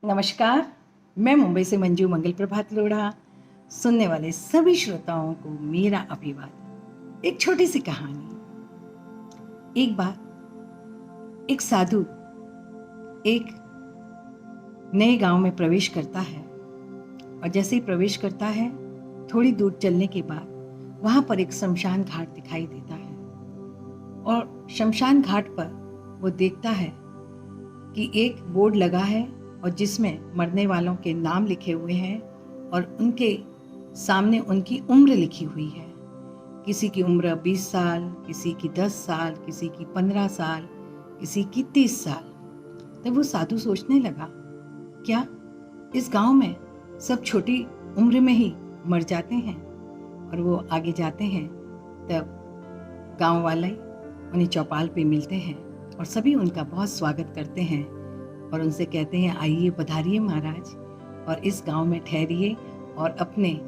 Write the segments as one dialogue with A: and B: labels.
A: नमस्कार। मैं मुंबई से मंजू मंगल प्रभात लोढ़ा। सुनने वाले सभी श्रोताओं को मेरा अभिवादन। एक छोटी सी कहानी। एक बार एक साधु एक नए गांव में प्रवेश करता है और जैसे ही प्रवेश करता है थोड़ी दूर चलने के बाद वहां पर एक शमशान घाट दिखाई देता है और शमशान घाट पर वो देखता है कि एक बोर्ड लगा है और जिसमें मरने वालों के नाम लिखे हुए हैं और उनके सामने उनकी उम्र लिखी हुई है। किसी की उम्र 20 साल, किसी की 10 साल, किसी की 15 साल, किसी की 30 साल। तब वो साधु सोचने लगा, क्या इस गांव में सब छोटी उम्र में ही मर जाते हैं? और वो आगे जाते हैं तब गांव वाले उन्हें चौपाल पे मिलते हैं और सभी उनका बहुत स्वागत करते हैं और उनसे कहते हैं, आइए पधारिए महाराज और इस गांव में ठहरिए और अपने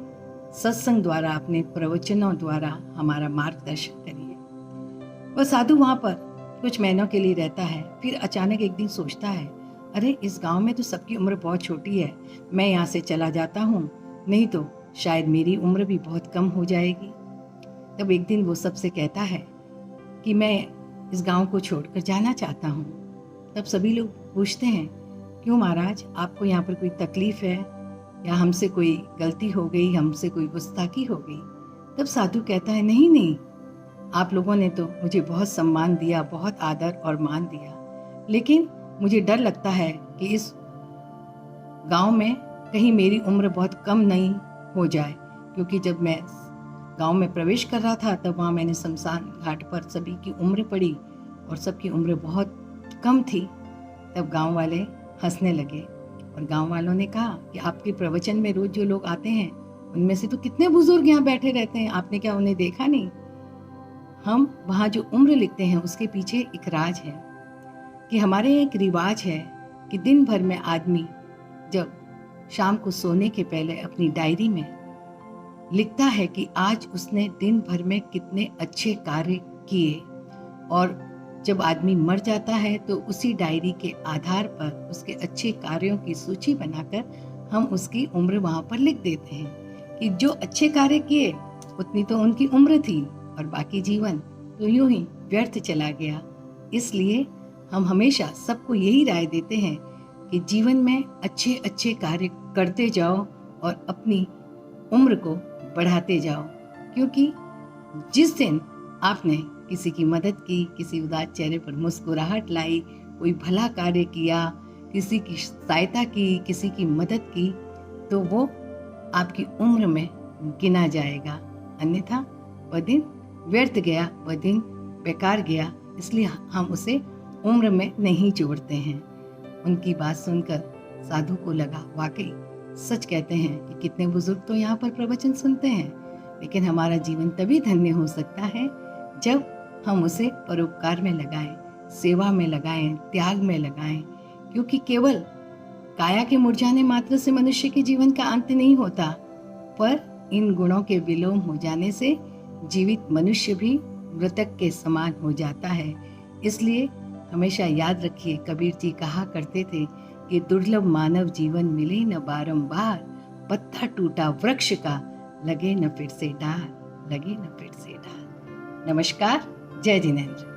A: सत्संग द्वारा, अपने प्रवचनों द्वारा हमारा मार्गदर्शन करिए। वह साधु वहाँ पर कुछ महीनों के लिए रहता है। फिर अचानक एक दिन सोचता है, अरे इस गांव में तो सबकी उम्र बहुत छोटी है, मैं यहाँ से चला जाता हूँ, नहीं तो शायद मेरी उम्र भी बहुत कम हो जाएगी। तब एक दिन वो सबसे कहता है कि मैं इस गांव को छोड़कर जाना चाहता हूँ। तब सभी लोग पूछते हैं, क्यों महाराज, आपको यहाँ पर कोई तकलीफ है या हमसे कोई गलती हो गई, हमसे कोई गुस्ताखी हो गई? तब साधु कहता है, नहीं नहीं, आप लोगों ने तो मुझे बहुत सम्मान दिया, बहुत आदर और मान दिया, लेकिन मुझे डर लगता है कि इस गांव में कहीं मेरी उम्र बहुत कम नहीं हो जाए, क्योंकि जब मैं गांव में प्रवेश कर रहा था तब वहाँ मैंने शमशान घाट पर सभी की उम्र पढ़ी और सबकी उम्र बहुत कम थी। तब गांव वाले हंसने लगे और गांव वालों ने कहा कि आपके प्रवचन में रोज जो लोग आते हैं उनमें से तो कितने बुजुर्ग यहाँ बैठे रहते हैं, आपने क्या उन्हें देखा नहीं? हम वहाँ जो उम्र लिखते हैं उसके पीछे एक राज है कि हमारे एक रिवाज है कि दिन भर में आदमी जब शाम को सोने के पहले अपनी डायरी में लिखता है कि आज उसने दिन भर में कितने अच्छे कार्य किए, और जब आदमी मर जाता है तो उसी डायरी के आधार पर उसके अच्छे कार्यों की सूची बनाकर हम उसकी उम्र वहाँ पर लिख देते हैं कि जो अच्छे कार्य किए उतनी तो उनकी उम्र थी और बाकी जीवन तो यूं ही व्यर्थ चला गया। इसलिए हम हमेशा सबको यही राय देते हैं कि जीवन में अच्छे अच्छे कार्य करते जाओ और अपनी उम्र को बढ़ाते जाओ, क्योंकि जिस दिन आपने किसी की मदद की, किसी उदास चेहरे पर मुस्कुराहट लाई, कोई भला कार्य किया, किसी की सहायता की, किसी की मदद की, तो वो आपकी उम्र में गिना जाएगा। अन्यथा वह दिन व्यर्थ गया, वह दिन बेकार गया। इसलिए हम उसे उम्र में नहीं जोड़ते हैं। उनकी बात सुनकर साधु को लगा, वाकई सच कहते हैं कि कितने बुजुर्ग तो यहाँ पर प्रवचन सुनते हैं, लेकिन हमारा जीवन तभी धन्य हो सकता है जब हम उसे परोपकार में लगाएं, सेवा में लगाएं, त्याग में लगाएं, क्योंकि केवल काया के मुरझाने मात्र से मनुष्य के जीवन का अंत नहीं होता, पर इन गुणों के विलोम हो जाने से जीवित मनुष्य भी मृतक के समान हो जाता है। इसलिए हमेशा याद रखिए, कबीर जी कहा करते थे कि दुर्लभ मानव जीवन मिले न बारंबार, पत्ता टूटा वृक्ष का लगे न फिर से डाल, लगे न फिर से डाल। नमस्कार। जय जिनेंद्र।